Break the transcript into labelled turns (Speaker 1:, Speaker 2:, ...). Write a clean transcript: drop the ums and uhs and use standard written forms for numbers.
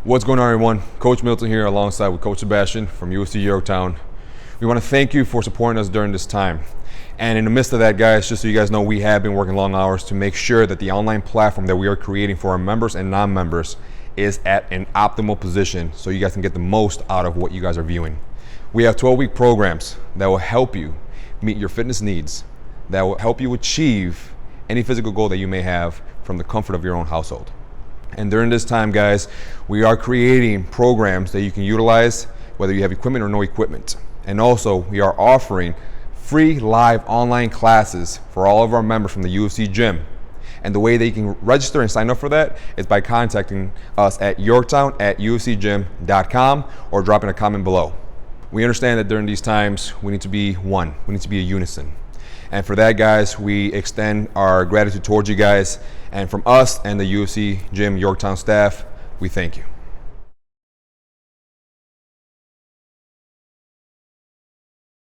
Speaker 1: What's going on, everyone? Coach Milton here alongside with Coach Sebastian from UFC Yorktown. We want to thank you for supporting us during this time. And in the midst of that, guys, just so you guys know, we have been working long hours to make sure that the online platform that we are creating for our members and non-members is at an optimal position so you guys can get the most out of what you guys are viewing. We have 12-week programs that will help you meet your fitness needs, that will help you achieve any physical goal that you may have from the comfort of your own household. And during this time, guys, we are creating programs that you can utilize whether you have equipment or no equipment. And also, we are offering free live online classes for all of our members from the UFC gym. And the way they can register and sign up for that is by contacting us at yorktown@ufcgym.com or dropping a comment below. We understand that during these times, we need to be one. We need to be a unison. And for that, guys, we extend our gratitude towards you guys. And from us and the UFC Gym Yorktown staff, we thank you.